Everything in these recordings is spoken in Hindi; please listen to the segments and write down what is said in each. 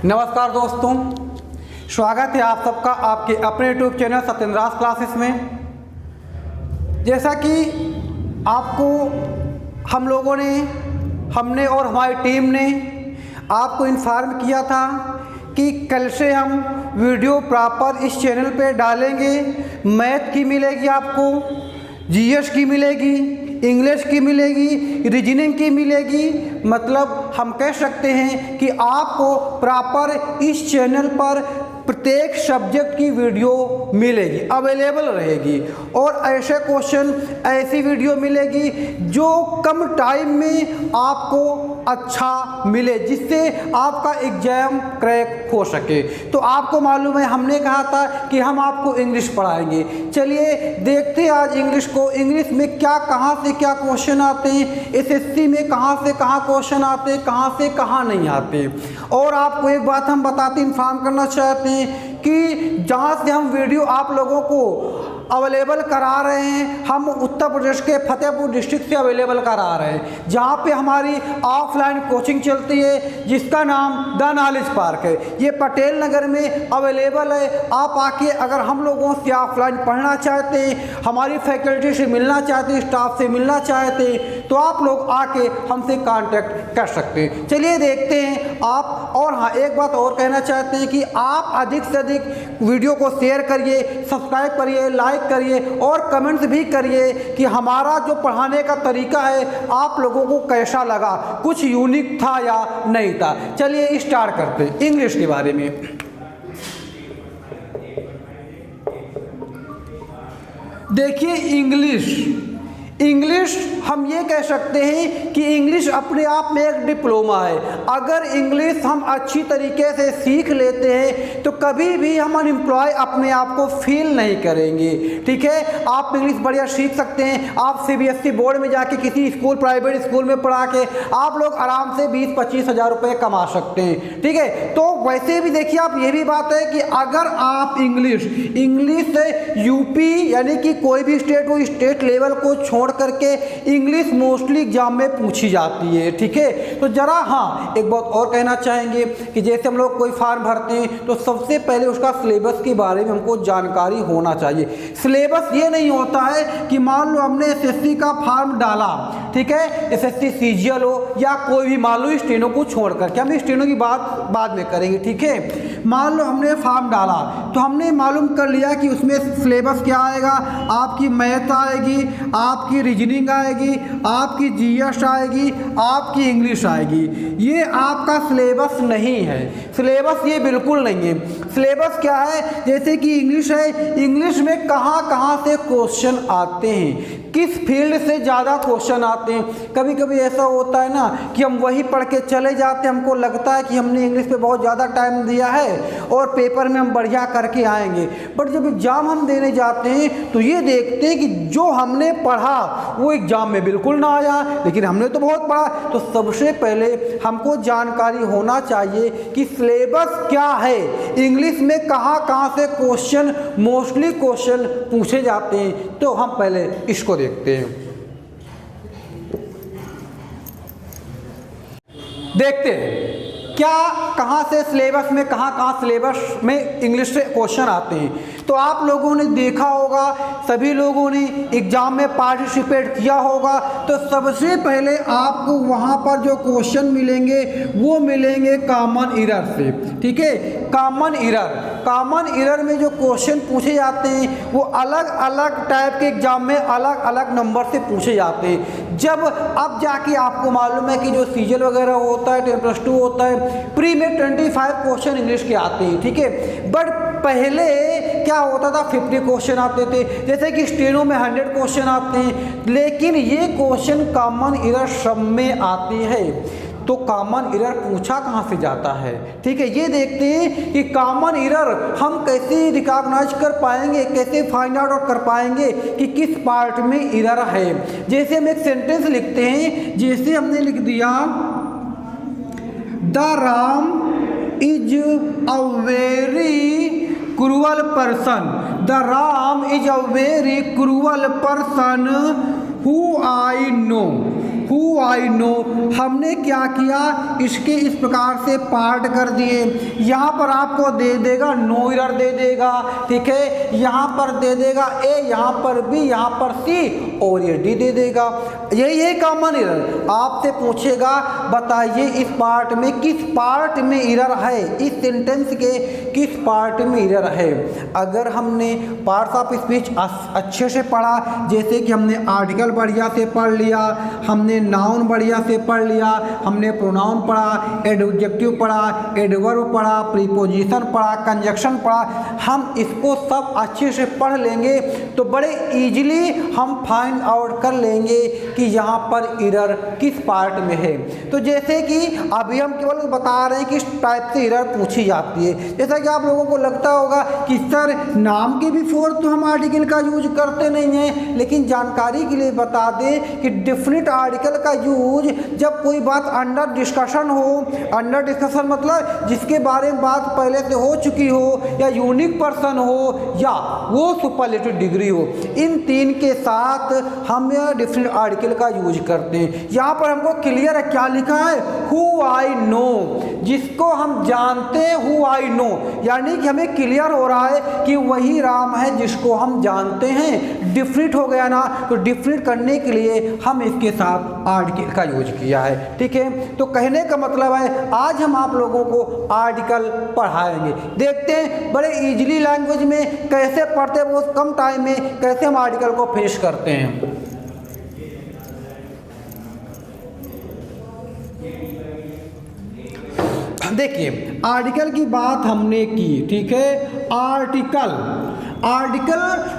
नमस्कार दोस्तों, स्वागत है आप सबका आपके अपने यूट्यूब चैनल सत्येंद्रास क्लासेस में। जैसा कि आपको हमने और हमारी टीम ने आपको इन्फॉर्म किया था कि कल से हम वीडियो प्रॉपर इस चैनल पे डालेंगे। मैथ की मिलेगी आपको, जीएस की मिलेगी, इंग्लिश की मिलेगी, रीजनिंग की मिलेगी। मतलब हम कह सकते हैं कि आपको प्रॉपर इस चैनल पर प्रत्येक सब्जेक्ट की वीडियो मिलेगी, अवेलेबल रहेगी। और ऐसे क्वेश्चन, ऐसी वीडियो मिलेगी जो कम टाइम में आपको अच्छा मिले, जिससे आपका एग्जाम क्रैक हो सके। तो आपको मालूम है हमने कहा था कि हम आपको इंग्लिश पढ़ाएंगे। चलिए देखते हैं आज इंग्लिश को। इंग्लिश में क्या, कहाँ से क्या क्वेश्चन आते हैं, एसएससी में कहाँ से कहाँ क्वेश्चन आते हैं, कहाँ से कहाँ नहीं आते। और आपको एक बात हम बताते, इन्फॉर्म करना चाहते हैं कि जहाँ से हम वीडियो आप लोगों को अवेलेबल करा रहे हैं, हम उत्तर प्रदेश के फतेहपुर डिस्ट्रिक्ट से अवेलेबल करा रहे हैं, जहाँ पे हमारी ऑफलाइन कोचिंग चलती है, जिसका नाम द नॉलेज पार्क है। ये पटेल नगर में अवेलेबल है। आप आके अगर हम लोगों से ऑफलाइन पढ़ना चाहते हैं, हमारी फैकल्टी से मिलना चाहते हैं, स्टाफ से मिलना चाहते हैं, तो आप लोग आके हमसे कांटेक्ट कर सकते हैं। चलिए देखते हैं आप। और हाँ, एक बात और कहना चाहते हैं कि आप अधिक से अधिक वीडियो को शेयर करिए, सब्सक्राइब करिए, लाइक करिए और कमेंट्स भी करिए कि हमारा जो पढ़ाने का तरीका है आप लोगों को कैसा लगा, कुछ यूनिक था या नहीं था। चलिए स्टार्ट करते हैं इंग्लिश के बारे में। देखिए इंग्लिश हम ये कह सकते हैं कि इंग्लिश अपने आप में एक डिप्लोमा है। अगर इंग्लिश हम अच्छी तरीके से सीख लेते हैं तो कभी भी हम अनएम्प्लॉय अपने आप को फील नहीं करेंगे। ठीक है, आप इंग्लिश बढ़िया सीख सकते हैं। आप सीबीएसई बोर्ड में जाके किसी स्कूल, प्राइवेट स्कूल में पढ़ा के आप लोग आराम से 20-25 हज़ार रुपये कमा सकते हैं। ठीक है, तो वैसे भी देखिए आप, ये भी बात है कि अगर आप इंग्लिश से यूपी यानी कि कोई भी स्टेट हो, स्टेट लेवल को छोड़ करके इंग्लिश मोस्टली एग्जाम में पूछी जाती है। ठीक है, तो जरा हाँ एक बात और कहना चाहेंगे कि जैसे हम लोग कोई फॉर्म भरते हैं तो सबसे पहले उसका सिलेबस के बारे में हमको जानकारी होना चाहिए। सिलेबस ये नहीं होता है कि मान लो हमने एसएससी का फॉर्म डाला, ठीक है, एसएससी सीजीएल हो या कोई भी, मान लो स्टेनो को छोड़ करके, हम स्टेनो की बात बाद में करेंगे। ठीक है, मान लो हमने फॉर्म डाला तो हमने मालूम कर लिया कि उसमें सिलेबस क्या आएगा। आपकी मैथ आएगी, आपकी रीजनिंग आएगी, आपकी जीएस आएगी, आपकी इंग्लिश आएगी। ये आपका सिलेबस नहीं है। सिलेबस ये बिल्कुल नहीं है। सिलेबस क्या है, जैसे कि इंग्लिश है, इंग्लिश में कहाँ कहाँ से क्वेश्चन आते हैं, किस फील्ड से ज़्यादा क्वेश्चन आते हैं। कभी कभी ऐसा होता है ना कि हम वही पढ़ के चले जाते हैं, हमको लगता है कि हमने इंग्लिश पे बहुत ज़्यादा टाइम दिया है और पेपर में हम बढ़िया करके आएंगे, बट जब एग्ज़ाम हम देने जाते हैं तो ये देखते हैं कि जो हमने पढ़ा वो एग्ज़ाम में बिल्कुल ना आया, लेकिन हमने तो बहुत पढ़ा। तो सबसे पहले हमको जानकारी होना चाहिए कि सिलेबस क्या है, इंग्लिश में कहाँ कहाँ से क्वेश्चन, मोस्टली क्वेश्चन पूछे जाते हैं। तो हम पहले इसको देखते हैं। देखते हैं क्या, कहाँ से सिलेबस में, कहाँ सिलेबस में इंग्लिश से क्वेश्चन आते हैं। तो आप लोगों ने देखा होगा, सभी लोगों ने एग्जाम में पार्टिसिपेट किया होगा, तो सबसे पहले आपको वहाँ पर जो क्वेश्चन मिलेंगे वो मिलेंगे कॉमन एरर से। ठीक है, कॉमन एरर में जो क्वेश्चन पूछे जाते हैं वो अलग अलग टाइप के एग्जाम में अलग अलग नंबर से पूछे जाते हैं। जब अब जाके आपको मालूम है कि जो सीजीएल वगैरह होता है, 10+2 होता है, प्री में 25 क्वेश्चन इंग्लिश के आते हैं। ठीक है, बट पहले क्या होता था, 50 क्वेश्चन आते थे, जैसे कि स्टेनो में 100 क्वेश्चन आते हैं, लेकिन ये क्वेश्चन कॉमन एरर सब में आते हैं। तो कॉमन एरर पूछा कहाँ से जाता है। ठीक है, ये देखते हैं कि कॉमन एरर हम कैसे रिकॉग्नाइज कर पाएंगे, कैसे फाइंड आउट कर पाएंगे कि किस पार्ट में एरर है। जैसे हम एक सेंटेंस लिखते हैं, जैसे हमने लिख दिया, the Ram is a very cruel person, the Ram is a very cruel person who I know, who I know, हमने क्या किया, इसके इस प्रकार से पार्ट कर दिए। यहाँ पर आपको दे देगा नो एरर दे देगा, ठीक है, यहाँ पर दे देगा ए, यहाँ पर बी, यहाँ पर सी और ये डी दे देगा। यही है कॉमन एरर। आपसे पूछेगा बताइए इस पार्ट में किस पार्ट में एरर है, इस सेंटेंस के किस पार्ट में एरर है। अगर हमने पार्ट्स ऑफ स्पीच अच्छे से पढ़ा, जैसे कि हमने आर्टिकल बढ़िया से पढ़ लिया, हमने नाउन बढ़िया से पढ़ लिया, हमने प्रोनाउन पढ़ा, एडजेक्टिव पढ़ा, एडवर्ब पढ़ा, प्रीपोजिशन पढ़ा, कंजक्शन पढ़ा, हम इसको सब अच्छे से पढ़ लेंगे तो बड़े इजीली हम फाइंड आउट कर लेंगे कि यहाँ पर एरर किस पार्ट में है। तो जैसे कि अभी हम केवल बता रहे हैं कि इस टाइप से एरर पूछी जाती है। जैसा कि आप लोगों को लगता होगा कि सर नाम के बिफोर तो हम आर्टिकल का यूज करते नहीं हैं, लेकिन जानकारी के लिए बता दें कि डेफिनिट आर्टिकल का यूज जब कोई बात अंडर डिस्कशन हो, अंडर डिस्कशन मतलब जिसके बारे में बात पहले से हो चुकी हो, या यूनिक पर्सन हो, या वो सुपरलेटिव डिग्री हो, इन तीन के साथ हम यह डेफिनिट आर्टिकल का यूज करते हैं। यहाँ पर हमको क्लियर है क्या लिखा है, हु आई नो, जिसको हम जानते हैं, हु आई नो, यानी कि हमें क्लियर हो रहा है कि वही राम है जिसको हम जानते हैं। डिफरेंट हो गया ना, तो डिफरेंट करने के लिए हम इसके साथ आर्टिकल का यूज किया है, ठीक है। तो कहने का मतलब है आज हम आप लोगों को आर्टिकल पढ़ाएंगे। देखते हैं बड़े इजीली लैंग्वेज में कैसे पढ़ते हैं, बहुत कम टाइम में कैसे हम आर्टिकल को फिनिश करते हैं। देखिए आर्टिकल की बात हमने की, ठीक है। आर्टिकल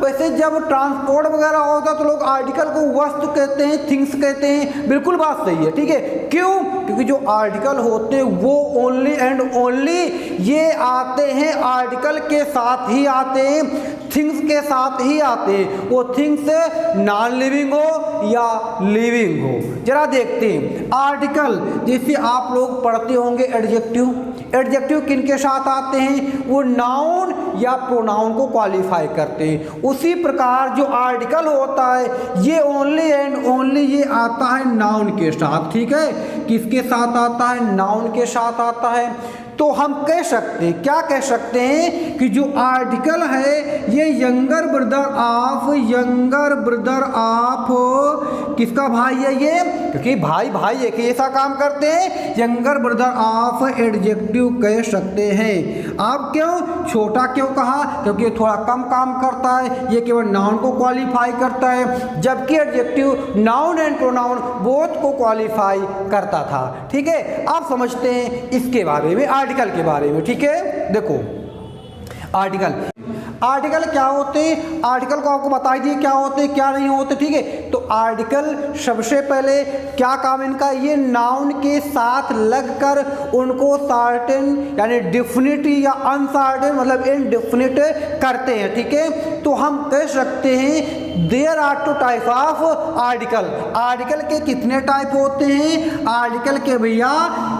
वैसे जब ट्रांसपोर्ट वगैरह होता तो लोग आर्टिकल को वस्तु कहते हैं, थिंग्स कहते हैं, बिल्कुल बात सही है, ठीक है। क्यों? क्योंकि जो आर्टिकल होते हैं वो ओनली एंड ओनली ये आते हैं आर्टिकल के साथ ही आते हैं, थिंग्स के साथ ही आते हैं। वो थिंग्स नॉन लिविंग हो या लिविंग हो। जरा देखते हैं आर्टिकल, जैसे आप लोग पढ़ते होंगे एडजेक्टिव किन के साथ आते हैं, वो नाउन या प्रोनाउन को क्वालिफाई करते हैं। उसी प्रकार जो आर्टिकल होता है ये ओनली एंड ओनली ये आता है नाउन के साथ, ठीक है। किसके साथ आता है? नाउन के साथ आता है। तो हम कह सकते हैं, क्या कह सकते हैं कि जो आर्टिकल है ये यंगर ब्रदर ऑफ किसका भाई है ये? क्योंकि भाई एक ही ऐसा काम करते हैं, यंगर ब्रदर ऑफ एडजेक्टिव कह सकते हैं। आप क्यों छोटा क्यों कहा? क्योंकि ये थोड़ा कम काम करता है, ये केवल नाउन को क्वालिफाई करता है, जबकि adjective noun and pronoun both को क्वालिफाई करता था, ठीक है। आप समझते हैं इसके बारे में, आर्टिकल के बारे में, ठीक है। देखो आर्टिकल क्या होते हैं, आर्टिकल को आपको बता दिए क्या होते हैं क्या नहीं होते, ठीक है। तो आर्टिकल सबसे पहले क्या काम इनका, ये नाउन के साथ लगकर उनको सर्टेन यानी डिफिनिट या अनसर्टेन मतलब इनडिफिनिट करते हैं, ठीक है। तो हम कह सकते हैं there are two type of article के कितने टाइप होते हैं? आर्टिकल के भैया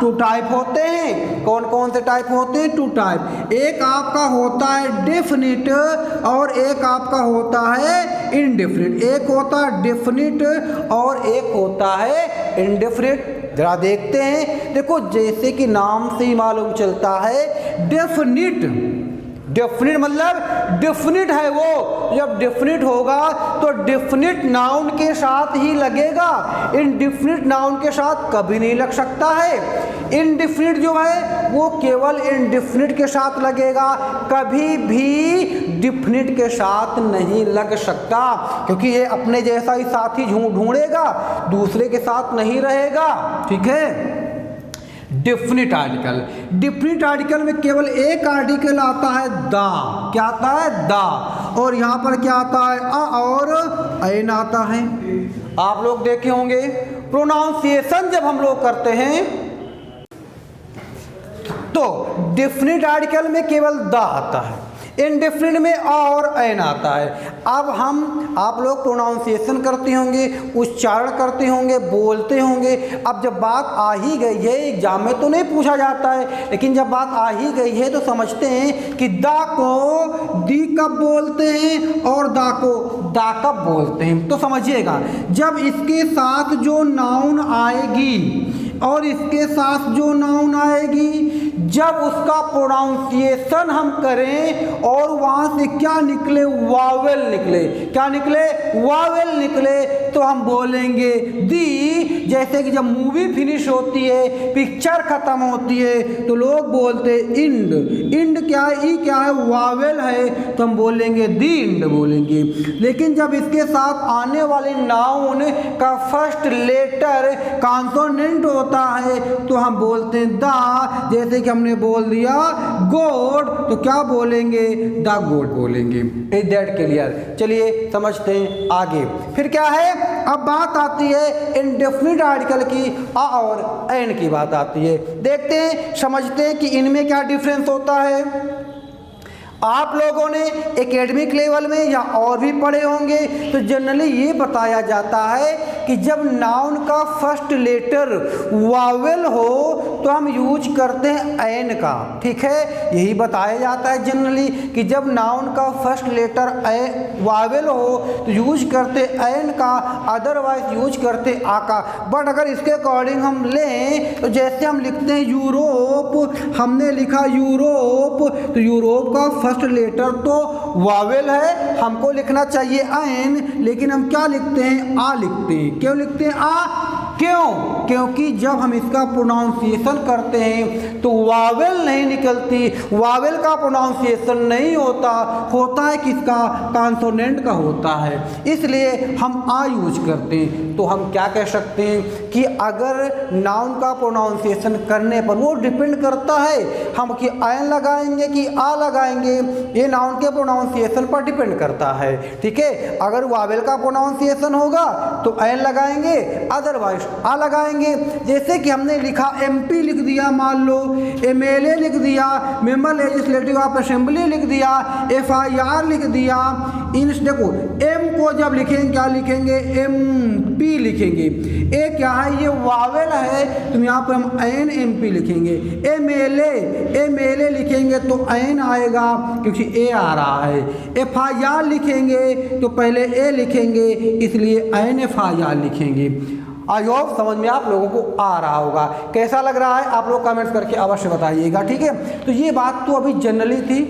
2 टाइप होते हैं। कौन कौन से टाइप होते हैं? 2 टाइप। एक आपका होता है डेफिनिट और एक आपका होता है इनडेफिनिट। एक होता है डेफिनिट और एक होता है इनडेफिनिट। जरा देखते हैं, देखो जैसे कि नाम से ही मालूम चलता है डेफिनिट मतलब डेफिनिट है वो। जब डेफिनिट होगा तो डेफिनिट नाउन के साथ ही लगेगा, इनडेफिनिट नाउन के साथ कभी नहीं लग सकता है। इनडेफिनिट जो है वो केवल इनडेफिनिट के साथ लगेगा, कभी भी डेफिनिट के साथ नहीं लग सकता, क्योंकि ये अपने जैसा ही साथी ढूंढेगा, दूसरे के साथ नहीं रहेगा, ठीक है। डिफिनिट आर्टिकल में केवल एक आर्टिकल आता है दा। क्या आता है? दा। और यहाँ पर क्या आता है? अ और ऐन आता है। आप लोग देखे होंगे प्रोनाउंसिएशन जब हम लोग करते हैं तो डेफिनिट आर्टिकल में केवल दा आता है। इंडेफिनिट में आ और एन आता है। अब आप लोग प्रोनाउंसिएशन करते होंगे, उच्चारण करते होंगे, बोलते होंगे। अब जब बात आ ही गई है, एग्जाम में तो नहीं पूछा जाता है, लेकिन जब बात आ ही गई है तो समझते हैं कि दा को दी कब बोलते हैं और दा को दा कब बोलते हैं। तो समझिएगा, जब इसके साथ जो नाउन आएगी और इसके साथ जो नाउन आएगी, जब उसका प्रोनाउंसिएशन हम करें और वहाँ से क्या निकले, वावेल निकले। क्या निकले? वावेल निकले, तो हम बोलेंगे दी। जैसे कि जब मूवी फिनिश होती है, पिक्चर खत्म होती है, तो लोग बोलते इंड। इंड क्या है? ई क्या है? वावेल है, तो हम बोलेंगे दी इंड बोलेंगे। लेकिन जब इसके साथ आने वाले नाउन का फर्स्ट लेटर कॉन्सोनेंट होता है तो हम बोलते हैं दा। जैसे कि हमने बोल दिया गोड, तो क्या बोलेंगे? द गोड बोलेंगे। Is that clear? चलिए समझते हैं आगे। फिर क्या है? अब बात आती है इंडेफिनिट आर्टिकल की, आ और एन की बात आती है। देखते हैं, समझते हैं कि इनमें क्या डिफरेंस होता है। आप लोगों ने एकेडमिक लेवल में या और भी पढ़े होंगे तो जनरली ये बताया जाता है कि जब नाउन का फर्स्ट लेटर वावेल हो तो हम यूज करते हैं एन का। ठीक है, यही बताया जाता है जनरली कि जब नाउन का फर्स्ट लेटर वावेल हो तो यूज करते एन का, अदरवाइज यूज करते आ का। बट अगर इसके अकॉर्डिंग हम लें तो जैसे हम लिखते हैं यूरोप, हमने लिखा यूरोप, तो यूरोप का फर्स्ट लेटर तो वावेल है, हमको लिखना चाहिए एन, लेकिन हम क्या लिखते हैं? आ लिखते हैं। क्यों लिखते हैं आ? क्यों? क्योंकि जब हम इसका प्रोनाउंसिएशन करते हैं तो वावेल नहीं निकलती, वावेल का प्रोनाउंसिएशन नहीं होता, होता है किसका? कॉन्सोनेंट का होता है, इसलिए हम आ यूज करते हैं। तो हम क्या कह सकते हैं कि अगर नाउन का प्रोनाउंसिएशन करने पर, वो डिपेंड करता है हम कि एन लगाएंगे कि आ लगाएंगे, ये नाउन के प्रोनाउंसिएशन पर डिपेंड करता है। ठीक है, अगर वावेल का प्रोनाउंसिएशन होगा तो एन लगाएंगे, अदरवाइज आ लगाएंगे। जैसे कि हमने लिखा एमपी लिख दिया, मान लो एमएलए लिख दिया, मेंबर लेजिस्लेटिव ऑफ असेंबली लिख दिया, एफआईआर लिख दिया। इन देखो एम को जब लिखेंगे क्या लिखेंगे? एमपी लिखेंगे। ए क्या है? ये वावेल है, तो यहाँ पर हम एन एमपी लिखेंगे। एमएलए लिखेंगे तो एन आएगा क्योंकि ए आ रहा है। एफआईआर लिखेंगे तो पहले ए लिखेंगे, इसलिए एन एफआईआर लिखेंगे। आई होप समझ में आप लोगों को आ रहा होगा। कैसा लग रहा है आप लोग कमेंट्स करके अवश्य बताइएगा। ठीक है, तो ये बात तो अभी जनरली थी।